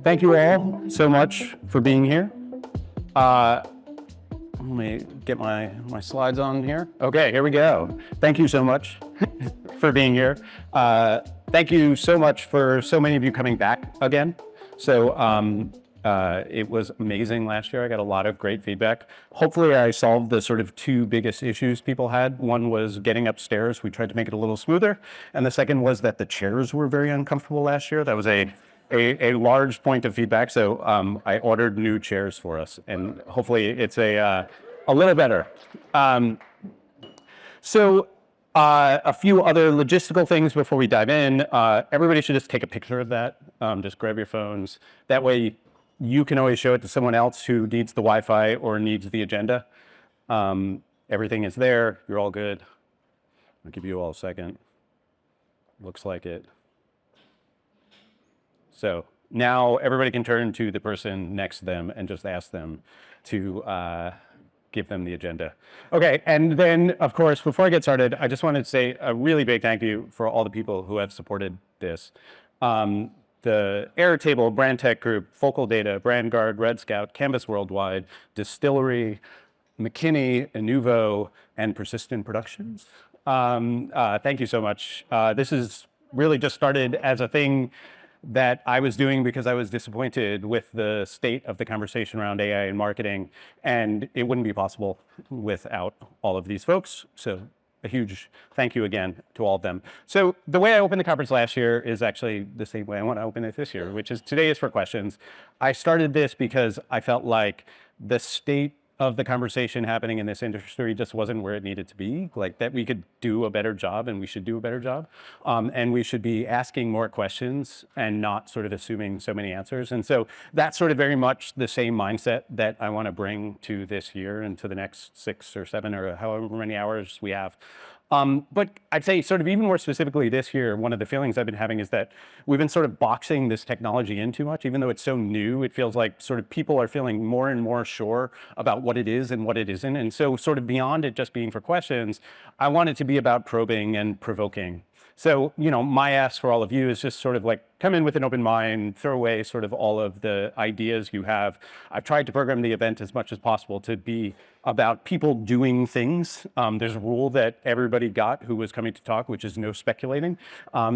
Thank you all so much for being here. Let me get my slides on here. Okay, here we go. Thank you so much for being here. Thank you so much for so many of you coming back again. So it was amazing last year. I got a lot of great feedback. Hopefully I solved the sort of two biggest issues people had. One was getting upstairs. We tried to make it a little smoother. And the second was that the chairs were very uncomfortable last year. That was a large point of feedback. So I ordered new chairs for us, and hopefully it's a little better. So a few other logistical things before we dive in. Everybody should just take a picture of that. Just grab your phones. That way you can always show it to someone else who needs the Wi-Fi or needs the agenda. Everything is there. You're all good. I'll give you all a second. Looks like it. So now everybody can turn to the person next to them and just ask them to give them the agenda. Okay, and then of course, before I get started, I just wanted to say a really big thank you for all the people who have supported this. The Airtable, Brand Tech Group, Focal Data, BrandGuard, Red Scout, Canvas Worldwide, Distillery, McKinney, Inuvo, and Persistent Productions. Thank you so much. This is really just started as a thing that I was doing because I was disappointed with the state of the conversation around AI and marketing, and it wouldn't be possible without all of these folks. So a huge thank you again to all of them. So the way I opened the conference last year is actually the same way I want to open it this year, which is today is for questions. I started this because I felt like the state of the conversation happening in this industry just wasn't where it needed to be, like that we could do a better job and we should do a better job. And we should be asking more questions and not sort of assuming so many answers. And so that's sort of very much the same mindset that I want to bring to this year and to the next 6 or 7 or however many hours we have. But I'd say sort of even more specifically this year, one of the feelings I've been having is that we've been sort of boxing this technology in too much. Even though it's so new, it feels like sort of people are feeling more and more sure about what it is and what it isn't. And so sort of beyond it just being for questions, I want it to be about probing and provoking. So, you know, my ask for all of you is just sort of like come in with an open mind, throw away sort of all of the ideas you have. I've tried to program the event as much as possible to be about people doing things. There's a rule that everybody got who was coming to talk, which is no speculating.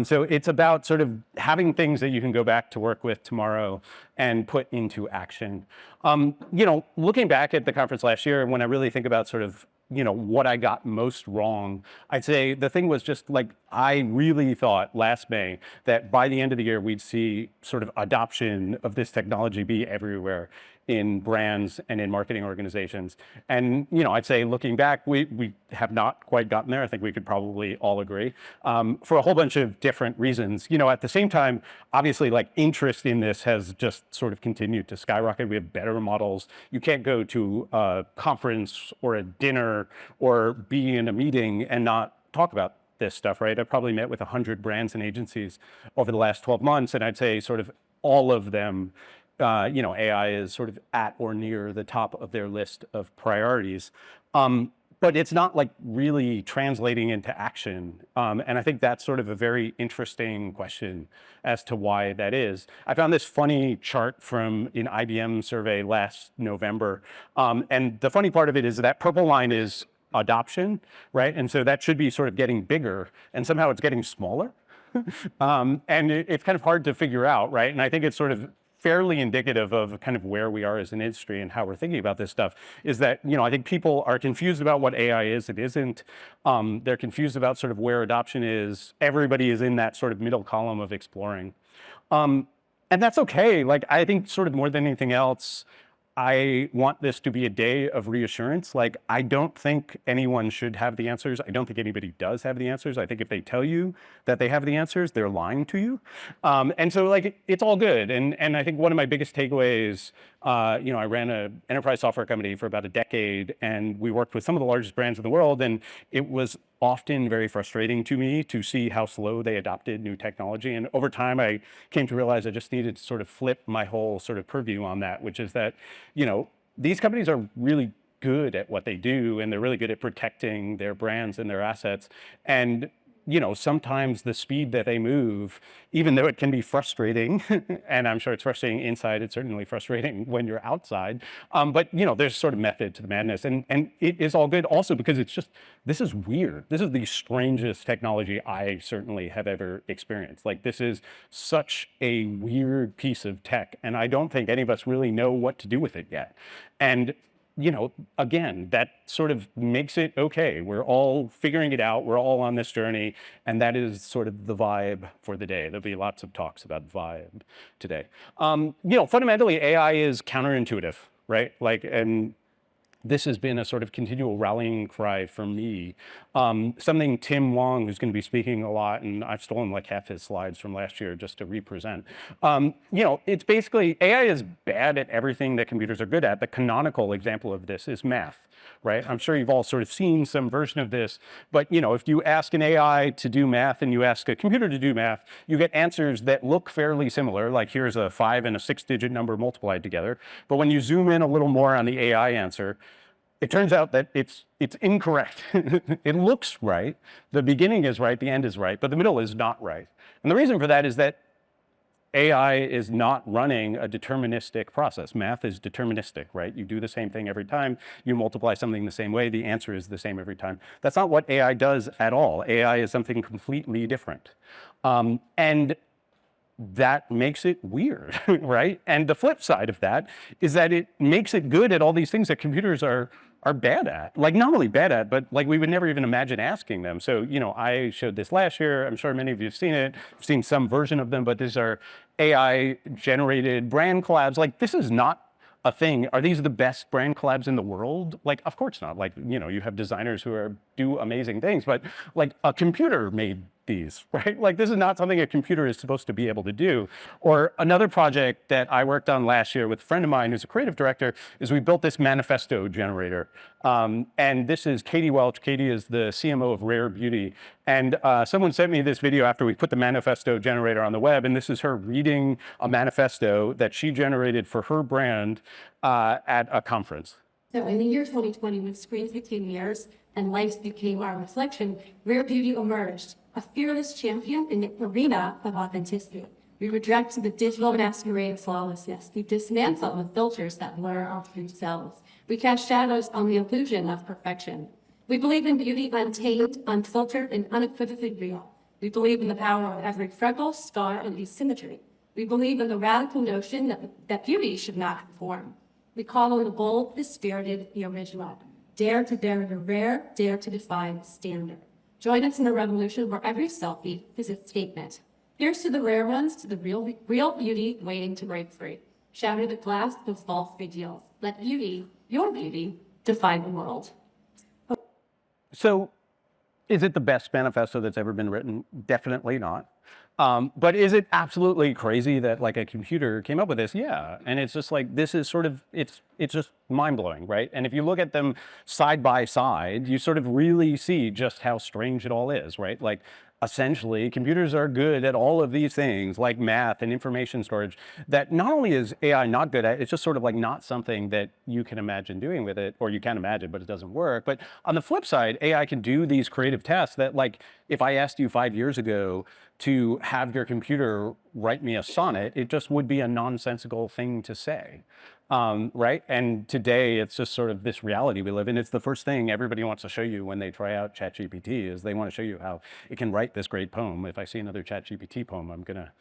So it's about sort of having things that you can go back to work with tomorrow and put into action. You know, looking back at the conference last year, when I really think about sort of you know, what I got most wrong, I'd say the thing was just like, I really thought last May that by the end of the year, we'd see sort of adoption of this technology be everywhere in brands and in marketing organizations. And, you know, I'd say looking back, we have not quite gotten there. I think we could probably all agree for a whole bunch of different reasons. You know, at the same time, obviously like interest in this has just sort of continued to skyrocket. We have better models. You can't go to a conference or a dinner or be in a meeting and not talk about this stuff, right? I've probably met with 100 brands and agencies over the last 12 months, and I'd say sort of all of them, you know, AI is sort of at or near the top of their list of priorities. But it's not like really translating into action. And I think that's sort of a very interesting question as to why that is. I found this funny chart from an IBM survey last November. And the funny part of it is that purple line is adoption, right? And so that should be sort of getting bigger, and somehow it's getting smaller. And it's kind of hard to figure out, right? And I think it's sort of fairly indicative of kind of where we are as an industry and how we're thinking about this stuff, is that, you know, I think people are confused about what AI is, it isn't. They're confused about sort of where adoption is. Everybody is in that sort of middle column of exploring. And that's okay. Like, I think sort of more than anything else, I want this to be a day of reassurance. Like, I don't think anyone should have the answers. I don't think anybody does have the answers. I think if they tell you that they have the answers, they're lying to you. And so like, it's all good. And I think one of my biggest takeaways, you know, I ran an enterprise software company for about a decade, and we worked with some of the largest brands in the world. And it was often very frustrating to me to see how slow they adopted new technology. And over time, I came to realize I just needed to sort of flip my whole sort of purview on that, which is that, you know, these companies are really good at what they do, and they're really good at protecting their brands and their assets. And sometimes the speed that they move, even though it can be frustrating, and I'm sure it's frustrating inside, it's certainly frustrating when you're outside. But there's sort of method to the madness, and it is all good also because this is weird. This is the strangest technology I certainly have ever experienced. Like, this is such a weird piece of tech, and I don't think any of us really know what to do with it yet. And again, that sort of makes it okay. We're all figuring it out. We're all on this journey. And that is sort of the vibe for the day. There'll be lots of talks about vibe today. Fundamentally, AI is counterintuitive, right? And this has been a sort of continual rallying cry for me. Something Tim Wong, who's going to be speaking a lot, and I've stolen like half his slides from last year just to represent. It's basically, AI is bad at everything that computers are good at. The canonical example of this is math, right? I'm sure you've all sort of seen some version of this, but if you ask an AI to do math and you ask a computer to do math, you get answers that look fairly similar, like here's a 5 and a 6-digit number multiplied together. But when you zoom in a little more on the AI answer, it turns out that it's incorrect. It looks right. The beginning is right, the end is right, but the middle is not right. And the reason for that is that AI is not running a deterministic process. Math is deterministic, right? You do the same thing every time. You multiply something the same way. The answer is the same every time. That's not what AI does at all. AI is something completely different. And that makes it weird, right? And the flip side of that is that it makes it good at all these things that computers are bad at. Like, not only bad at, but like we would never even imagine asking them. So, I showed this last year. I'm sure many of you have seen it, seen some version of them, but these are AI-generated brand collabs. Like, this is not a thing. Are these the best brand collabs in the world? Like, of course not. Like, you have designers who do amazing things, but like a computer made these, right? Like, this is not something a computer is supposed to be able to do. Or another project that I worked on last year with a friend of mine who's a creative director is we built this manifesto generator. And this is Katie Welch. Katie is the CMO of Rare Beauty. And someone sent me this video after we put the manifesto generator on the web. And this is her reading a manifesto that she generated for her brand at a conference. So in the year 2020, when screens became mirrors and lights became our reflection, Rare Beauty emerged, a fearless champion in the arena of authenticity. We reject the digital masquerade of flawlessness. We dismantle the filters that blur our true selves. We cast shadows on the illusion of perfection. We believe in beauty untamed, unfiltered, and unequivocally real. We believe in the power of every freckle, scar, and asymmetry. We believe in the radical notion that beauty should not conform. We call on the bold, the spirited, the original. Dare to dare the rare, dare to defy the standard. Join us in a revolution where every selfie is a statement. Here's to the rare ones, to the real beauty waiting to break free. Shatter the glass of false ideals. Let beauty, your beauty, define the world. So, is it the best manifesto that's ever been written? Definitely not. But is it absolutely crazy that like a computer came up with this? Yeah. And it's just like, this is sort of, it's just mind-blowing, right? And if you look at them side by side, you sort of really see just how strange it all is, right? Like, essentially, computers are good at all of these things like math and information storage that not only is AI not good at, it's just sort of like not something that you can imagine doing with it, or you can imagine, but it doesn't work. But on the flip side, AI can do these creative tasks that, like, if I asked you 5 years ago to have your computer write me a sonnet, it just would be a nonsensical thing to say. Right? And today it's just sort of this reality we live in. It's the first thing everybody wants to show you when they try out ChatGPT is they want to show you how it can write this great poem. If I see another ChatGPT poem, I'm gonna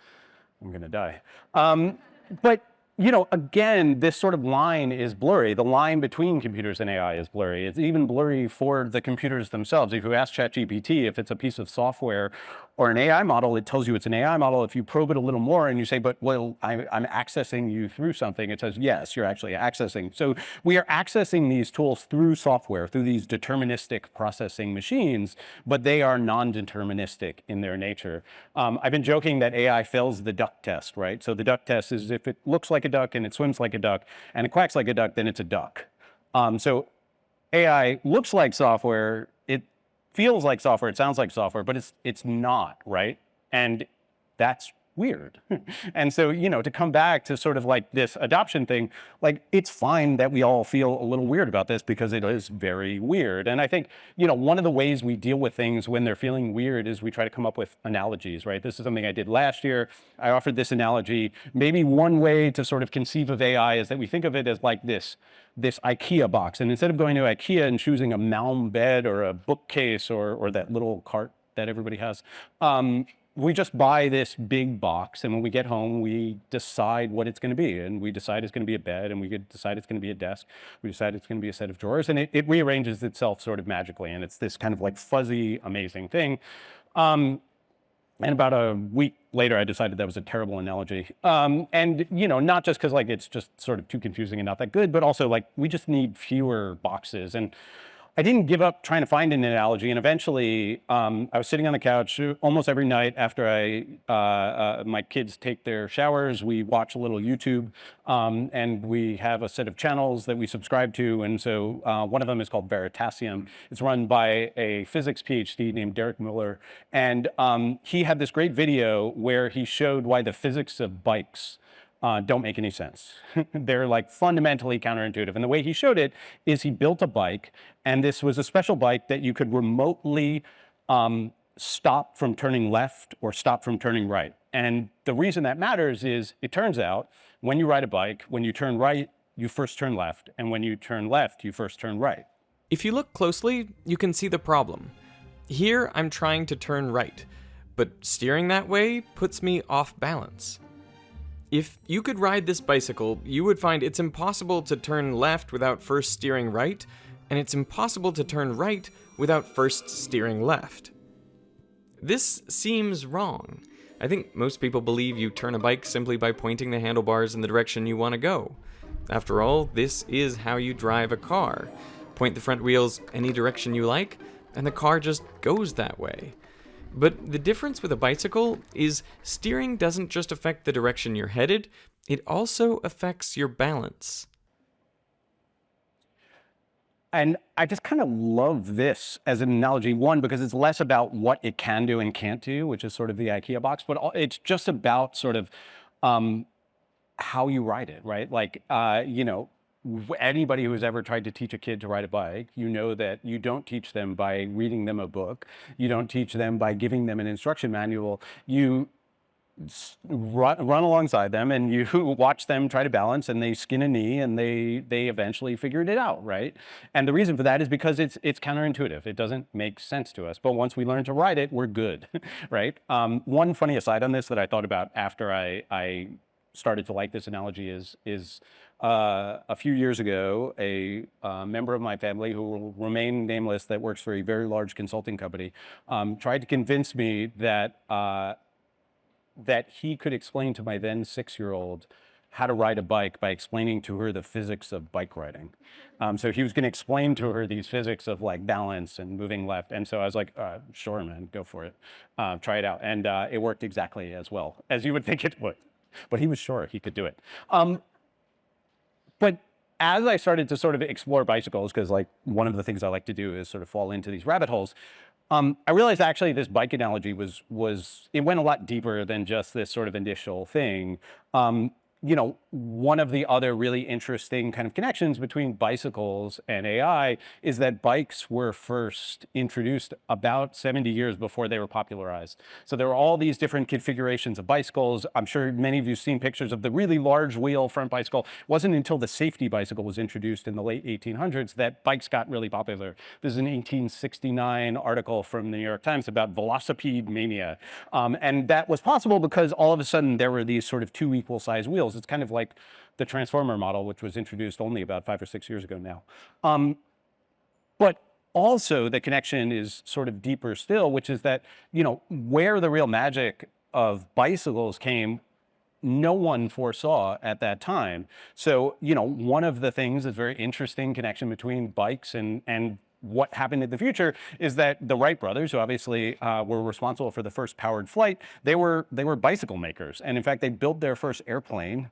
die. But again, this sort of line is blurry. The line between computers and AI is blurry. It's even blurry for the computers themselves. If you ask ChatGPT if it's a piece of software or an AI model, it tells you it's an AI model. If you probe it a little more and you say, but well, I'm accessing you through something, it says, yes, you're actually accessing. So we are accessing these tools through software, through these deterministic processing machines, but they are non-deterministic in their nature. I've been joking that AI fails the duck test, right? So the duck test is if it looks like a duck and it swims like a duck and it quacks like a duck, then it's a duck. So AI looks like software, it feels like software, it sounds like software, but it's not, right? And that's weird. And so, to come back to sort of like this adoption thing, like it's fine that we all feel a little weird about this because it is very weird. And I think, one of the ways we deal with things when they're feeling weird is we try to come up with analogies, right? This is something I did last year. I offered this analogy. Maybe one way to sort of conceive of AI is that we think of it as like this IKEA box. And instead of going to IKEA and choosing a Malm bed or a bookcase or that little cart that everybody has, we just buy this big box, and when we get home, we decide what it's going to be. And we decide it's going to be a bed, and we could decide it's going to be a desk. We decide it's going to be a set of drawers, and it rearranges itself sort of magically. And it's this kind of like fuzzy, amazing thing. And about a week later, I decided that was a terrible analogy. And, not just because like it's just sort of too confusing and not that good, but also like we just need fewer boxes. And I didn't give up trying to find an analogy, and eventually I was sitting on the couch almost every night after my kids take their showers. We watch a little YouTube, and we have a set of channels that we subscribe to, and so one of them is called Veritasium. It's run by a physics PhD named Derek Muller, and he had this great video where he showed why the physics of bikes don't make any sense. They're like fundamentally counterintuitive. And the way he showed it is he built a bike, and this was a special bike that you could remotely stop from turning left or stop from turning right. And the reason that matters is it turns out when you ride a bike, when you turn right, you first turn left. And when you turn left, you first turn right. If you look closely, you can see the problem. Here, I'm trying to turn right, but steering that way puts me off balance. If you could ride this bicycle, you would find it's impossible to turn left without first steering right, and it's impossible to turn right without first steering left. This seems wrong. I think most people believe you turn a bike simply by pointing the handlebars in the direction you want to go. After all, this is how you drive a car. Point the front wheels any direction you like, and the car just goes that way. But the difference with a bicycle is steering doesn't just affect the direction you're headed, it also affects your balance. And I just kind of love this as an analogy, one, because it's less about what it can do and can't do, which is sort of the IKEA box, but it's just about sort of how you ride it, right? Like, anybody who's ever tried to teach a kid to ride a bike, that you don't teach them by reading them a book. You don't teach them by giving them an instruction manual. You run alongside them and you watch them try to balance, and they skin a knee, and they eventually figured it out, right? And the reason for that is because it's counterintuitive. It doesn't make sense to us. But once we learn to ride it, we're good, right? One funny aside on this that I thought about after I started to like this analogy is a few years ago, a member of my family who will remain nameless that works for a very large consulting company tried to convince me that he could explain to my then 6-year-old how to ride a bike by explaining to her the physics of bike riding. So he was going to explain to her these physics of like balance and moving left. And so I was like, sure, man, go for it. Try it out. And it worked exactly as well as you would think it would. But he was sure he could do it. But as I started to sort of explore bicycles, because like one of the things I like to do is sort of fall into these rabbit holes, I realized actually this bike analogy it went a lot deeper than just this sort of initial thing. One of the other really interesting kind of connections between bicycles and AI is that bikes were first introduced about 70 years before they were popularized. So there were all these different configurations of bicycles. I'm sure many of you have seen pictures of the really large wheel front bicycle. It wasn't until the safety bicycle was introduced in the late 1800s that bikes got really popular. This is an 1869 article from the New York Times about velocipede mania. And that was possible because all of a sudden there were these sort of two equal size wheels. It's kind of like the Transformer model, which was introduced only about 5 or 6 years ago now. But also the connection is sort of deeper still, which is that, where the real magic of bicycles came, no one foresaw at that time. So, one of the things that's very interesting connection between bikes and what happened in the future is that the Wright brothers, who obviously were responsible for the first powered flight, they were bicycle makers. And in fact, they built their first airplane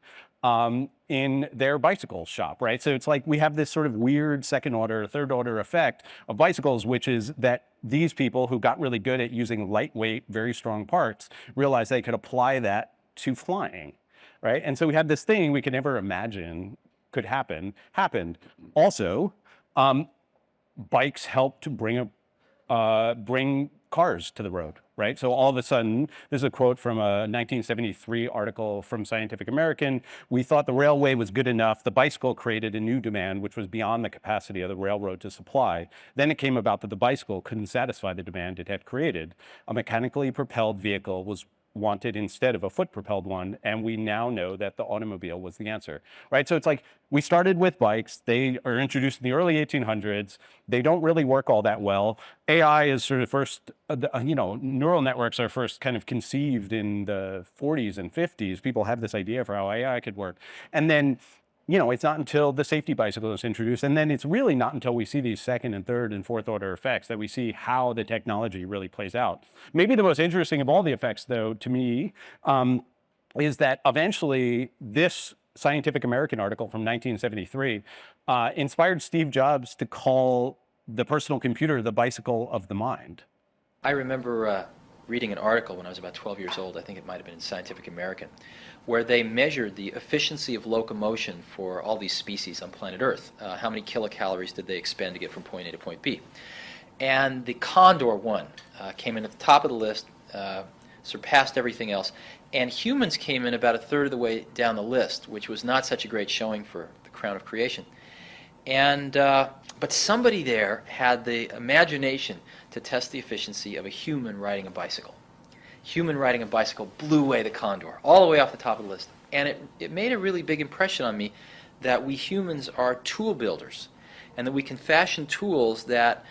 in their bicycle shop, right? So it's like we have this sort of weird second order, third order effect of bicycles, which is that these people who got really good at using lightweight, very strong parts realized they could apply that to flying, right? And so we had this thing we could never imagine could happened. Also, bikes helped to bring cars to the road, right? So all of a sudden, this is a quote from a 1973 article from Scientific American. We thought the railway was good enough. The bicycle created a new demand, which was beyond the capacity of the railroad to supply. Then it came about that the bicycle couldn't satisfy the demand it had created. A mechanically propelled vehicle was wanted instead of a foot-propelled one, and we now know that the automobile was the answer, right? So it's like we started with bikes. They are introduced in the early 1800s. They don't really work all that well. AI is sort of first, neural networks are first kind of conceived in the 40s and 50s. People have this idea for how AI could work. And then it's not until the safety bicycle is introduced, and then it's really not until we see these second and third and fourth order effects that we see how the technology really plays out. Maybe the most interesting of all the effects, though, to me, is that eventually this Scientific American article from 1973 inspired Steve Jobs to call the personal computer the bicycle of the mind. I remember reading an article when I was about 12 years old, I think it might have been in Scientific American, where they measured the efficiency of locomotion for all these species on planet Earth. How many kilocalories did they expend to get from point A to point B? And the condor one came in at the top of the list, surpassed everything else, and humans came in about a third of the way down the list, which was not such a great showing for the crown of creation. And but somebody there had the imagination to test the efficiency of a human riding a bicycle. Human riding a bicycle blew away the condor, all the way off the top of the list. And it made a really big impression on me that we humans are tool builders, and that we can fashion tools that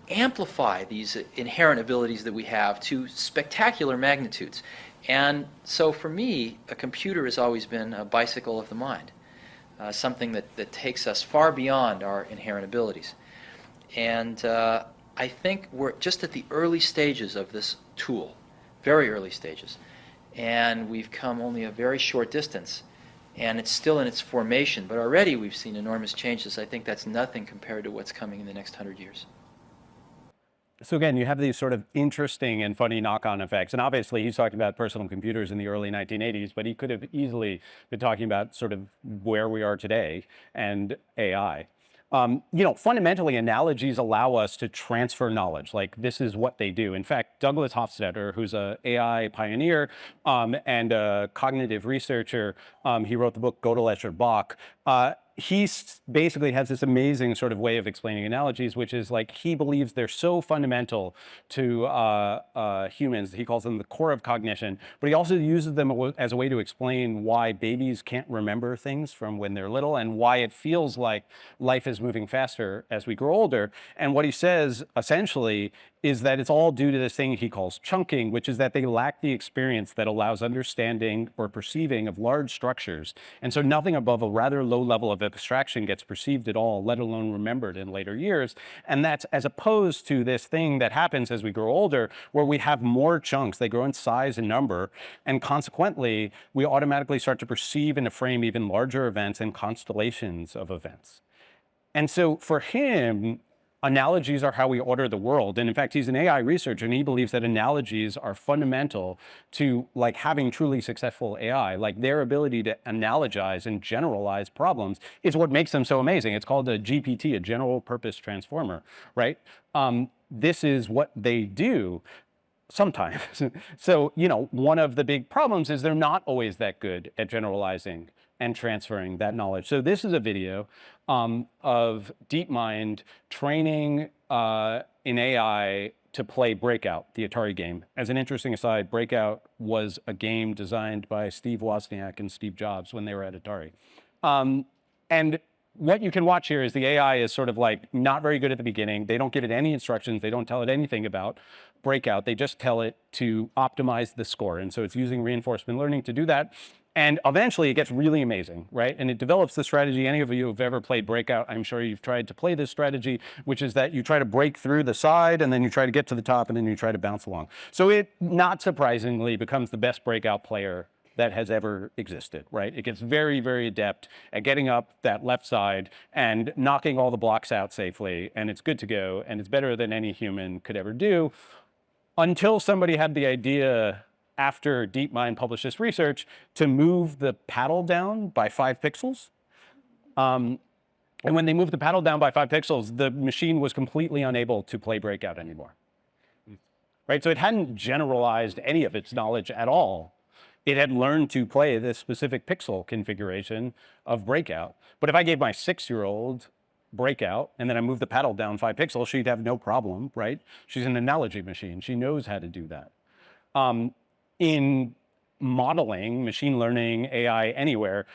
amplify these inherent abilities that we have to spectacular magnitudes. And so for me, a computer has always been a bicycle of the mind. Something that takes us far beyond our inherent abilities. And I think we're just at the early stages of this tool, very early stages. And we've come only a very short distance, and it's still in its formation, but already we've seen enormous changes. I think that's nothing compared to what's coming in the next 100 years. So again, you have these sort of interesting and funny knock-on effects. And obviously, he's talking about personal computers in the early 1980s, but he could have easily been talking about sort of where we are today and AI. Fundamentally, analogies allow us to transfer knowledge. Like, this is what they do. In fact, Douglas Hofstadter, who's an AI pioneer and a cognitive researcher, he wrote the book Gödel, Escher, Bach. He basically has this amazing sort of way of explaining analogies, which is like he believes they're so fundamental to humans. He calls them the core of cognition, but he also uses them as a way to explain why babies can't remember things from when they're little and why it feels like life is moving faster as we grow older. And what he says essentially is that it's all due to this thing he calls chunking, which is that they lack the experience that allows understanding or perceiving of large structures. And so nothing above a rather low level of abstraction gets perceived at all, let alone remembered in later years. And that's as opposed to this thing that happens as we grow older, where we have more chunks. They grow in size and number, and consequently, we automatically start to perceive and to frame even larger events and constellations of events. And so for him, analogies are how we order the world. And in fact, he's an AI researcher, and he believes that analogies are fundamental to like having truly successful AI. Like, their ability to analogize and generalize problems is what makes them so amazing. It's called a GPT, a general purpose transformer, right? This is what they do sometimes. So, one of the big problems is they're not always that good at generalizing and transferring that knowledge. So this is a video of DeepMind training in AI to play Breakout, the Atari game. As an interesting aside, Breakout was a game designed by Steve Wozniak and Steve Jobs when they were at Atari. And what you can watch here is the AI is sort of like not very good at the beginning. They don't give it any instructions. They don't tell it anything about Breakout. They just tell it to optimize the score. And so it's using reinforcement learning to do that. And eventually it gets really amazing, right? And it develops the strategy. Any of you who've ever played Breakout, I'm sure you've tried to play this strategy, which is that you try to break through the side, and then you try to get to the top, and then you try to bounce along. So it, not surprisingly, becomes the best Breakout player that has ever existed, right? It gets very, very adept at getting up that left side and knocking all the blocks out safely, and it's good to go, and it's better than any human could ever do, until somebody had the idea after DeepMind published this research, to move the paddle down by 5 pixels. And when they moved the paddle down by 5 pixels, the machine was completely unable to play Breakout anymore. Right? So it hadn't generalized any of its knowledge at all. It had learned to play this specific pixel configuration of Breakout. But if I gave my 6-year-old Breakout and then I moved the paddle down 5 pixels, she'd have no problem, right? She's an analogy machine. She knows how to do that. In modeling, machine learning, AI anywhere,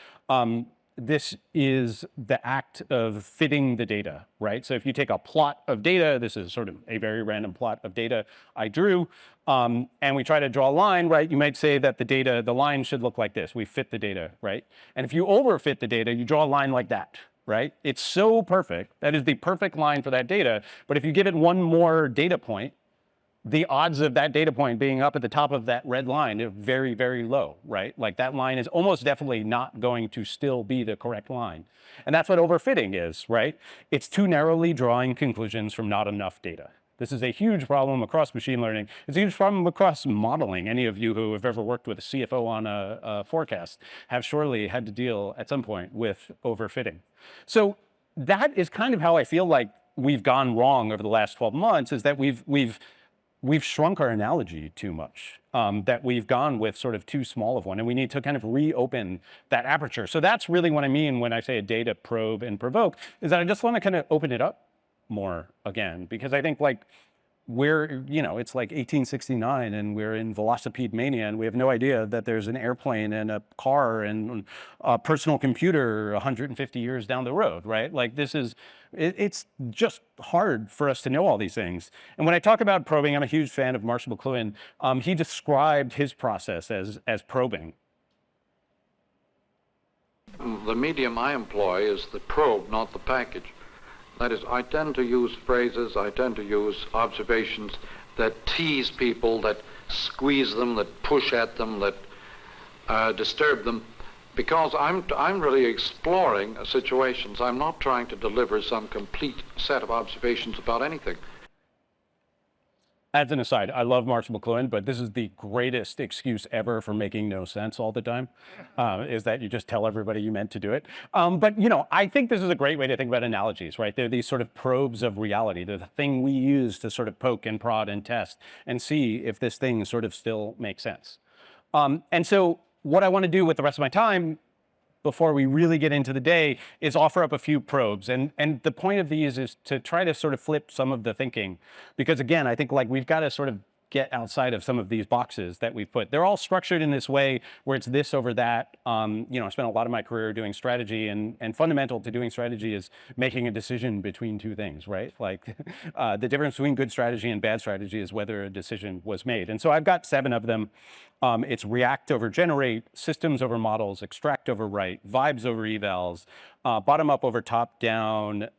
this is the act of fitting the data, right? So if you take a plot of data, this is sort of a very random plot of data I drew, and we try to draw a line, right? You might say that the line should look like this. We fit the data, right? And if you overfit the data, you draw a line like that, right? It's so perfect. That is the perfect line for that data. But if you give it one more data point, the odds of that data point being up at the top of that red line are very, very low, right? Like that line is almost definitely not going to still be the correct line. And that's what overfitting is, right? It's too narrowly drawing conclusions from not enough data. This is a huge problem across machine learning. It's a huge problem across modeling. Any of you who have ever worked with a CFO on a forecast have surely had to deal at some point with overfitting. So that is kind of how I feel like we've gone wrong over the last 12 months, is that we've shrunk our analogy too much, that we've gone with sort of too small of one, and we need to kind of reopen that aperture. So that's really what I mean when I say a data probe and provoke, is that I just want to kind of open it up more again, because I think like it's like 1869 and we're in velocipede mania and we have no idea that there's an airplane and a car and a personal computer 150 years down the road, right? Like it's just hard for us to know all these things. And when I talk about probing, I'm a huge fan of Marshall McLuhan. He described his process as probing. The medium I employ is the probe, not the package. That is, I tend to use phrases, I tend to use observations that tease people, that squeeze them, that push at them, that disturb them, because I'm really exploring situations. I'm not trying to deliver some complete set of observations about anything. As an aside, I love Marshall McLuhan, but this is the greatest excuse ever for making no sense all the time, is that you just tell everybody you meant to do it. But I think this is a great way to think about analogies, right? They're these sort of probes of reality. They're the thing we use to sort of poke and prod and test and see if this thing sort of still makes sense. And so what I want to do with the rest of my time before we really get into the day is offer up a few probes. And the point of these is to try to sort of flip some of the thinking. Because again, I think like we've got to sort of get outside of some of these boxes that we've put. They're all structured in this way where it's this over that. I spent a lot of my career doing strategy, and fundamental to doing strategy is making a decision between two things, right? Like the difference between good strategy and bad strategy is whether a decision was made. And so I've got 7 of them. It's react over generate, systems over models, extract over write, vibes over evals, bottom up over top down,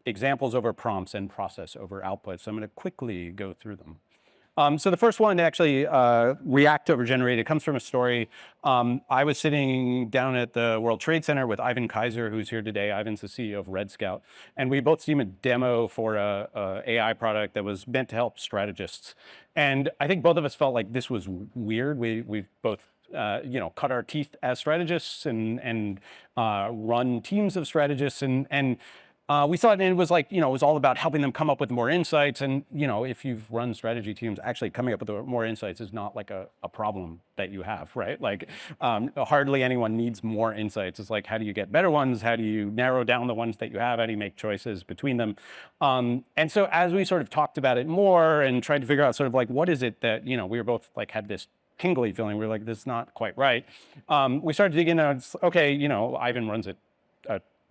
examples over prompts, and process over output. So I'm going to quickly go through them. So the first one, actually, react over generate, it comes from a story. I was sitting down at the World Trade Center with Ivan Kaiser, who's here today. Ivan's the CEO of Red Scout. And we both seen a demo for a AI product that was meant to help strategists. And I think both of us felt like this was weird. We've both cut our teeth as strategists and run teams of strategists. And we thought it was like, it was all about helping them come up with more insights. And, if you've run strategy teams, actually coming up with more insights is not like a problem that you have, right? Like hardly anyone needs more insights. It's like, how do you get better ones? How do you narrow down the ones that you have? How do you make choices between them? And so as we sort of talked about it more and tried to figure out sort of like, what is it that, we were both like had this tingly feeling. We were like, this is not quite right. We started digging into, okay, Ivan runs a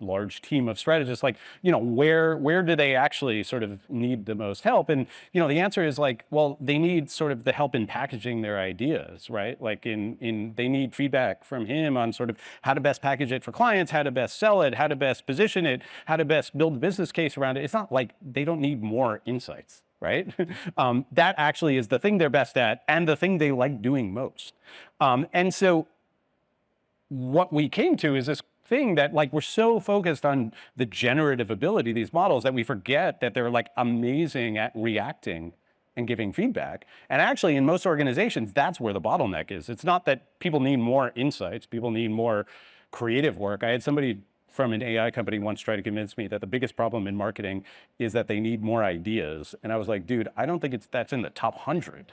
large team of strategists, like, where do they actually sort of need the most help? And, the answer is like, well, they need sort of the help in packaging their ideas, right? Like they need feedback from him on sort of how to best package it for clients, how to best sell it, how to best position it, how to best build a business case around it. It's not like they don't need more insights, right? That actually is the thing they're best at and the thing they like doing most. And so what we came to is this thing that like we're so focused on the generative ability of these models that we forget that they're like amazing at reacting and giving feedback. And actually, in most organizations, that's where the bottleneck is. It's not that people need more insights, people need more creative work. I had somebody from an AI company once try to convince me that the biggest problem in marketing is that they need more ideas. And I was like, dude, I don't think that's in the top 100.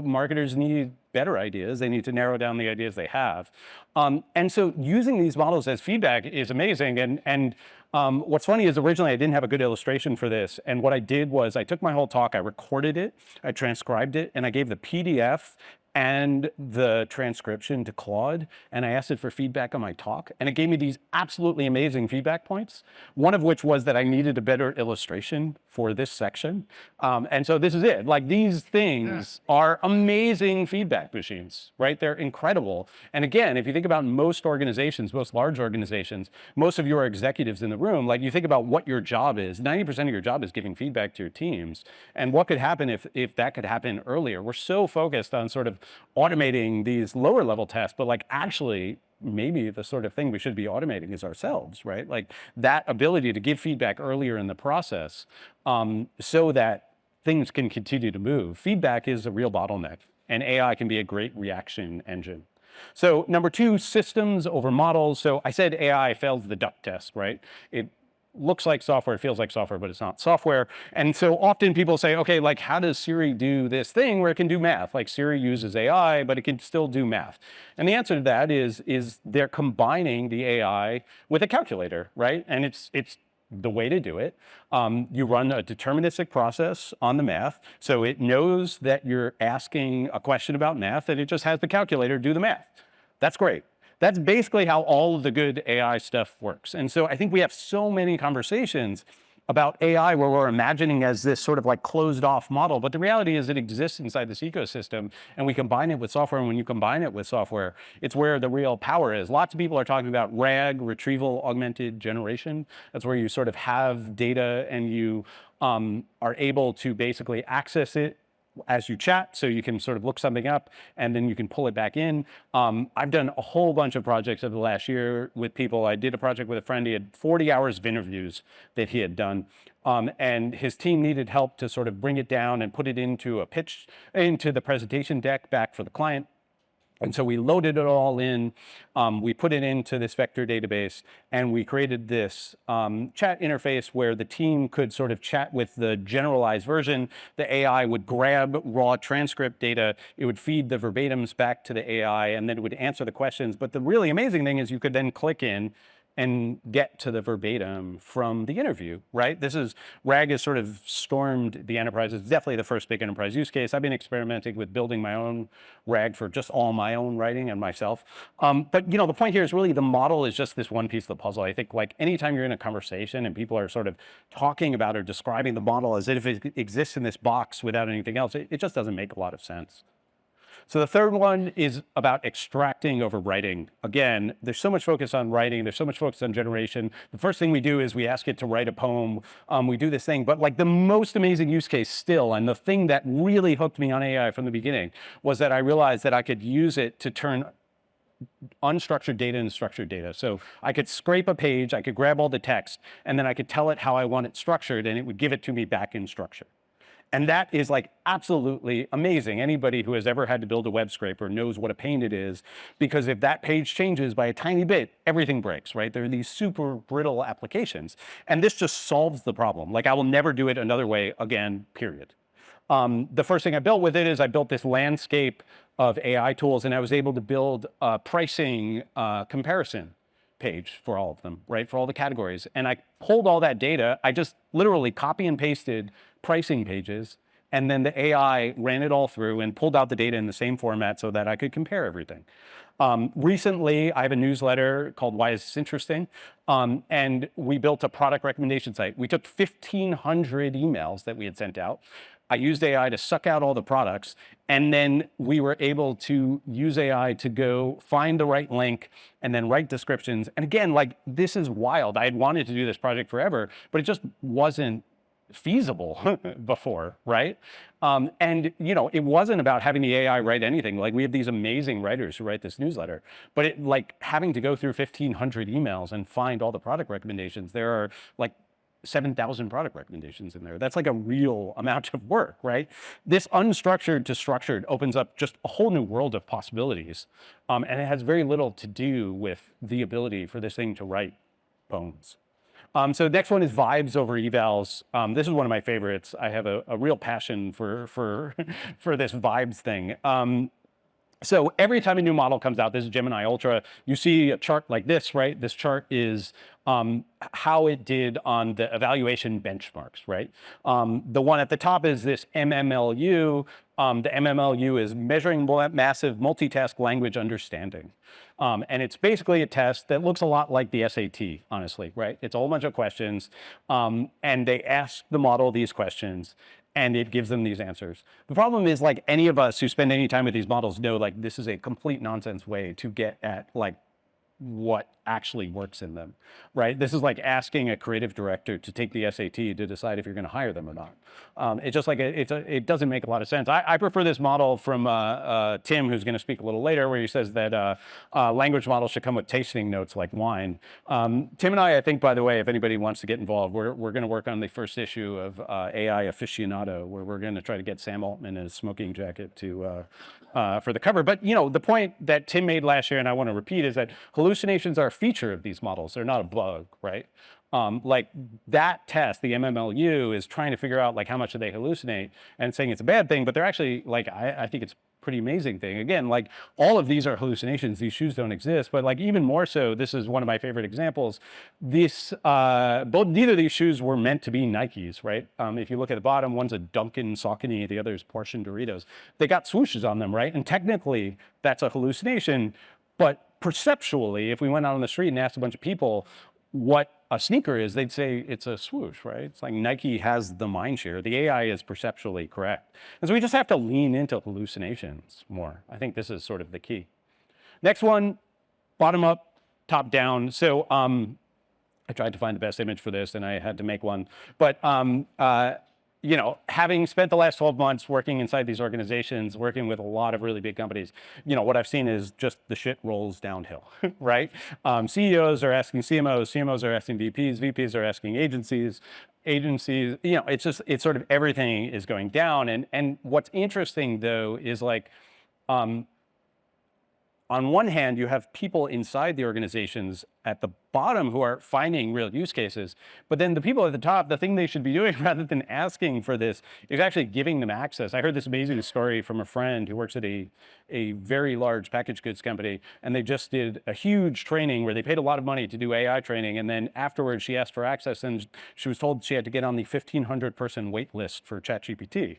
Marketers need better ideas. They need to narrow down the ideas they have. And so using these models as feedback is amazing. And what's funny is originally I didn't have a good illustration for this. And what I did was I took my whole talk, I recorded it, I transcribed it, and I gave the PDF and the transcription to Claude, and I asked it for feedback on my talk, and it gave me these absolutely amazing feedback points, one of which was that I needed a better illustration for this section. And so this is it. Like, these things are amazing feedback machines, right? They're incredible. And again, if you think about most organizations, most large organizations, most of your executives in the room, like, you think about what your job is, 90% of your job is giving feedback to your teams. And what could happen if that could happen earlier? We're so focused on sort of automating these lower level tasks, but like, actually, maybe the sort of thing we should be automating is ourselves, right? Like, that ability to give feedback earlier in the process, so that things can continue to move. Feedback is a real bottleneck, and AI can be a great reaction engine. So number 2, systems over models. So I said AI fails the duck test, right? It looks like software, feels like software, but it's not software. And so often people say, okay, like, how does Siri do this thing where it can do math? Like, Siri uses AI, but it can still do math. And the answer to that is they're combining the AI with a calculator, right? And it's the way to do it. You run a deterministic process on the math. So it knows that you're asking a question about math, and it just has the calculator do the math. That's great. That's basically how all of the good AI stuff works. And so I think we have so many conversations about AI where we're imagining as this sort of like closed off model, but the reality is it exists inside this ecosystem, and we combine it with software. And when you combine it with software, it's where the real power is. Lots of people are talking about RAG, retrieval augmented generation. That's where you sort of have data and you are able to basically access it as you chat, so you can sort of look something up and then you can pull it back in. I've done a whole bunch of projects over the last year with people. I did a project with a friend. He had 40 hours of interviews that he had done. And his team needed help to sort of bring it down and put it into a pitch, into the presentation deck back for the client. And so we loaded it all in, we put it into this vector database, and we created this chat interface where the team could sort of chat with the generalized version. The AI would grab raw transcript data, it would feed the verbatims back to the AI, and then it would answer the questions. But the really amazing thing is you could then click in and get to the verbatim from the interview, right? RAG has sort of stormed the enterprise. It's definitely the first big enterprise use case. I've been experimenting with building my own RAG for just all my own writing and myself. But the point here is really the model is just this one piece of the puzzle. I think, like, anytime you're in a conversation and people are sort of talking about or describing the model as if it exists in this box without anything else, it just doesn't make a lot of sense. So the third one is about extracting over writing. Again, there's so much focus on writing. There's so much focus on generation. The first thing we do is we ask it to write a poem. We do this thing, but like the most amazing use case still, and the thing that really hooked me on AI from the beginning, was that I realized that I could use it to turn unstructured data into structured data. So I could scrape a page, I could grab all the text, and then I could tell it how I want it structured, and it would give it to me back in structure. And that is like absolutely amazing. Anybody who has ever had to build a web scraper knows what a pain it is, because if that page changes by a tiny bit, everything breaks, right? There are these super brittle applications. And this just solves the problem. Like, I will never do it another way again, period. The first thing I built with it is I built this landscape of AI tools, and I was able to build a pricing comparison page for all of them, right? For all the categories. And I pulled all that data. I just literally copy and pasted pricing pages, and then the AI ran it all through and pulled out the data in the same format so that I could compare everything. Recently, I have a newsletter called Why Is This Interesting? And we built a product recommendation site. We took 1,500 emails that we had sent out. I used AI to suck out all the products, and then we were able to use AI to go find the right link and then write descriptions. And again, like, this is wild. I had wanted to do this project forever, but it just wasn't feasible before, right? And it wasn't about having the AI write anything. Like, we have these amazing writers who write this newsletter, but having to go through 1,500 emails and find all the product recommendations. There are like 7,000 product recommendations in there. That's like a real amount of work, right? This unstructured to structured opens up just a whole new world of possibilities. And it has very little to do with the ability for this thing to write bones. So the next one is vibes over evals. This is one of my favorites. I have a real passion for for this vibes thing. So every time a new model comes out, this is Gemini Ultra, you see a chart like this, right? This chart is how it did on the evaluation benchmarks, right? The one at the top is this MMLU. The MMLU is measuring massive multitask language understanding. And it's basically a test that looks a lot like the SAT, honestly, right? It's a whole bunch of questions, and they ask the model these questions, and it gives them these answers. The problem is, like, any of us who spend any time with these models know, like, this is a complete nonsense way to get at, like, what actually works in them, right? This is like asking a creative director to take the SAT to decide if you're going to hire them or not. It's just like, it doesn't make a lot of sense. I prefer this model from Tim, who's going to speak a little later, where he says that language models should come with tasting notes like wine. Tim and I think, by the way, if anybody wants to get involved, we're going to work on the first issue of AI Aficionado, where we're going to try to get Sam Altman in a smoking jacket to for the cover. But, you know, the point that Tim made last year, and I want to repeat, is that hallucinations are a feature of these models. They're not a bug, right? Like that test, the MMLU, is trying to figure out, like, how much do they hallucinate, and saying it's a bad thing, but they're actually, like, I think it's a pretty amazing thing. Again, like, all of these are hallucinations. These shoes don't exist, but, like, even more so, this is one of my favorite examples. Neither of these shoes were meant to be Nikes, right? If you look at the bottom, one's a Dunkin' Saucony, the other is Portion Doritos. They got swooshes on them, right? And technically, that's a hallucination, but perceptually, if we went out on the street and asked a bunch of people what a sneaker is, they'd say it's a swoosh, right? It's like Nike has the mind share. The AI is perceptually correct. And so we just have to lean into hallucinations more. I think this is sort of the key. Next one, bottom up, top down. So I tried to find the best image for this, and I had to make one. But you know, having spent the last 12 months working inside these organizations, working with a lot of really big companies, you know, what I've seen is just the shit rolls downhill, right? CEOs are asking CMOs, CMOs are asking VPs, VPs are asking agencies, you know, it's sort of everything is going down. And what's interesting, though, is, like, on one hand, you have people inside the organizations at the bottom who are finding real use cases, but then the people at the top, the thing they should be doing rather than asking for this is actually giving them access. I heard this amazing story from a friend who works at a very large packaged goods company, and they just did a huge training where they paid a lot of money to do AI training, and then afterwards she asked for access, and she was told she had to get on the 1,500 person wait list for ChatGPT.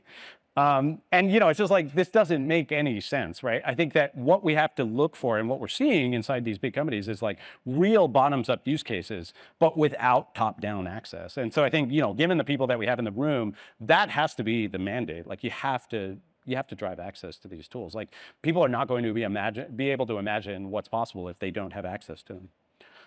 And, you know, it's just like, this doesn't make any sense, right? I think that what we have to look for and what we're seeing inside these big companies is, like, real bottoms-up use cases, but without top-down access. And so I think, you know, given the people that we have in the room, that has to be the mandate. Like, you have to drive access to these tools. Like, people are not going to be able to imagine what's possible if they don't have access to them.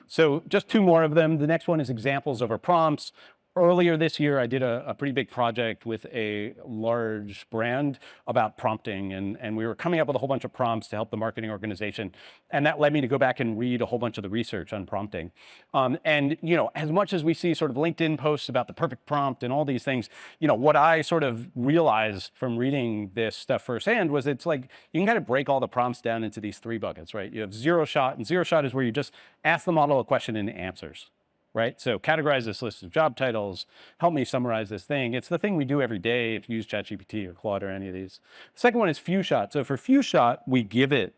So just two more of them. The next one is examples over prompts. Earlier this year, I did a pretty big project with a large brand about prompting, and we were coming up with a whole bunch of prompts to help the marketing organization, and that led me to go back and read a whole bunch of the research on prompting. And, you know, as much as we see sort of LinkedIn posts about the perfect prompt and all these things, you know, what I sort of realized from reading this stuff firsthand was, it's like, you can kind of break all the prompts down into these three buckets, right? You have zero shot, and zero shot is where you just ask the model a question and it answers. Right? So categorize this list of job titles, help me summarize this thing. It's the thing we do every day if you use ChatGPT or Claude or any of these. The second one is few shot. So for few shot, we give it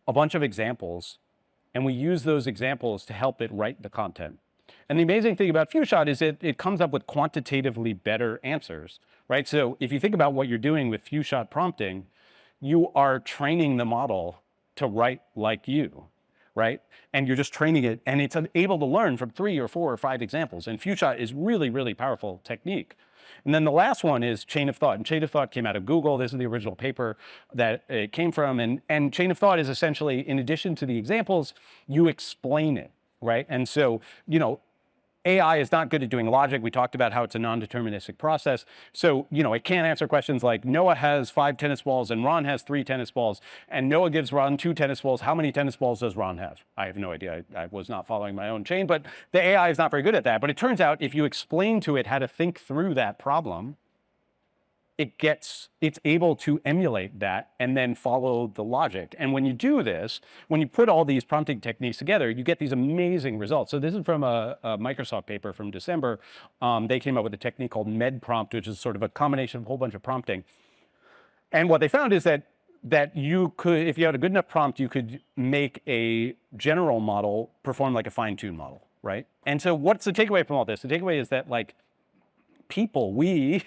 a bunch of examples, and we use those examples to help it write the content. And the amazing thing about few shot is it comes up with quantitatively better answers, right? So if you think about what you're doing with few shot prompting, you are training the model to write like you, right? And you're just training it, and it's able to learn from 3 or 4 or 5 examples. And few shot is really, really powerful technique. And then the last one is chain of thought. And chain of thought came out of Google. This is the original paper that it came from. And chain of thought is essentially, in addition to the examples, you explain it, right? And so, you know, AI is not good at doing logic. We talked about how it's a non-deterministic process. So, it can't answer questions like Noah has 5 tennis balls and Ron has 3 tennis balls, and Noah gives Ron 2 tennis balls. How many tennis balls does Ron have? I have no idea. I was not following my own chain, but the AI is not very good at that. But it turns out if you explain to it how to think through that problem, it's able to emulate that and then follow the logic. And when you do this, when you put all these prompting techniques together, you get these amazing results. So this is from a Microsoft paper from December. They came up with a technique called MedPrompt, which is sort of a combination of a whole bunch of prompting. And what they found is that you could, if you had a good enough prompt, you could make a general model perform like a fine-tuned model, right? And so what's the takeaway from all this? The takeaway is that people, we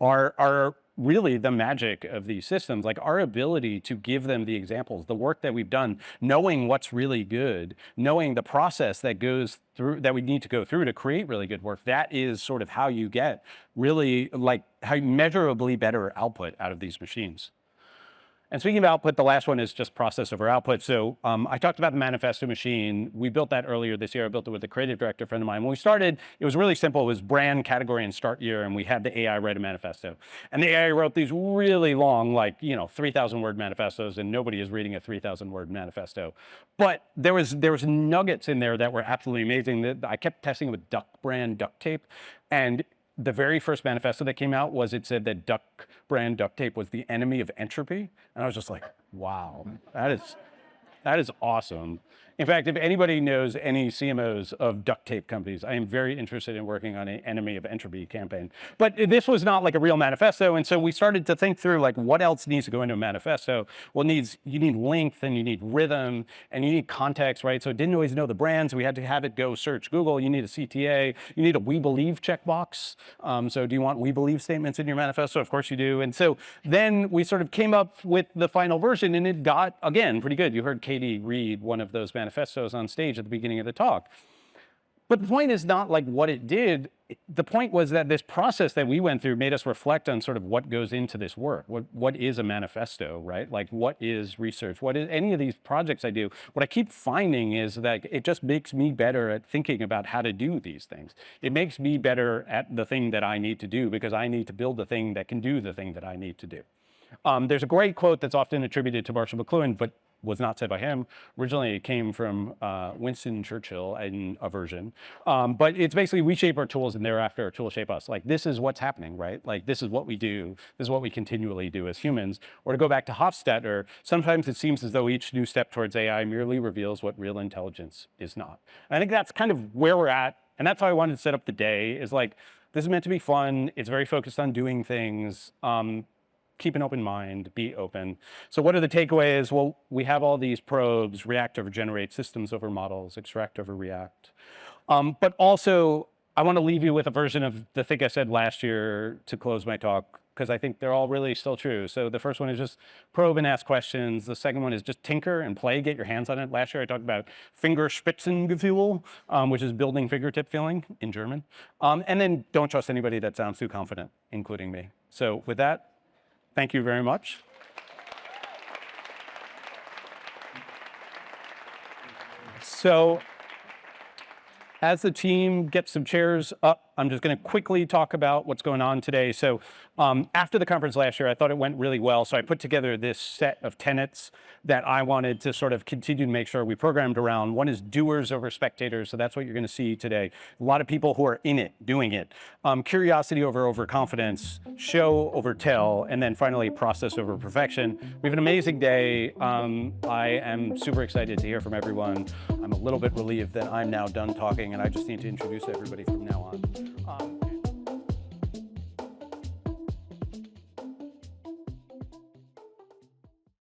are really the magic of these systems. Like our ability to give them the examples, the work that we've done, knowing what's really good, knowing the process that goes through, that we need to go through to create really good work. That is sort of how you get really how measurably better output out of these machines. And speaking of output, the last one is just process over output. So I talked about the manifesto machine. We built that earlier this year. I built it with a creative director friend of mine. When we started, it was really simple. It was brand, category, and start year, and we had the AI write a manifesto. And the AI wrote these really long, 3,000-word manifestos, and nobody is reading a 3,000-word manifesto. But there was nuggets in there that were absolutely amazing. I kept testing with brand duct tape, and the very first manifesto that came out it said that brand duct tape was the enemy of entropy. And I was just like, wow, that is awesome. In fact, if anybody knows any CMOs of duct tape companies, I am very interested in working on an enemy of entropy campaign. But this was not like a real manifesto. And so we started to think through what else needs to go into a manifesto. Well, you need length and you need rhythm and you need context, right? So it didn't always know the brands. We had to have it go search Google. You need a CTA. You need a we believe checkbox. So do you want we believe statements in your manifesto? Of course you do. And so then we sort of came up with the final version and it got, again, pretty good. You heard Katie read one of those manifestos on stage at the beginning of the talk. But the point is not what it did. The point was that this process that we went through made us reflect on sort of what goes into this work. What is a manifesto, right? What is research? What is any of these projects I do? What I keep finding is that it just makes me better at thinking about how to do these things. It makes me better at the thing that I need to do because I need to build the thing that can do the thing that I need to do. There's a great quote that's often attributed to Marshall McLuhan, but was not said by him. Originally, it came from Winston Churchill in a version. But it's basically, we shape our tools and thereafter our tools shape us. This is what's happening, right? This is what we do. This is what we continually do as humans. Or to go back to Hofstadter, sometimes it seems as though each new step towards AI merely reveals what real intelligence is not. And I think that's kind of where we're at. And that's how I wanted to set up the day, is this is meant to be fun. It's very focused on doing things. Keep an open mind, be open. So what are the takeaways? Well, we have all these probes: react over generate, systems over models, extract over react. But also, I want to leave you with a version of the thing I said last year to close my talk, because I think they're all really still true. So the first one is just probe and ask questions. The second one is just tinker and play, get your hands on it. Last year I talked about Fingerspitzengefühl, which is building fingertip feeling in German. And then don't trust anybody that sounds too confident, including me. So with that, thank you very much. So as the team gets some chairs up, I'm just going to quickly talk about what's going on today. So after the conference last year, I thought it went really well. So I put together this set of tenets that I wanted to sort of continue to make sure we programmed around. One is doers over spectators. So that's what you're going to see today. A lot of people who are in it, doing it. Curiosity over overconfidence, show over tell, and then finally process over perfection. We have an amazing day. I am super excited to hear from everyone. I'm a little bit relieved that I'm now done talking and I just need to introduce everybody from now on.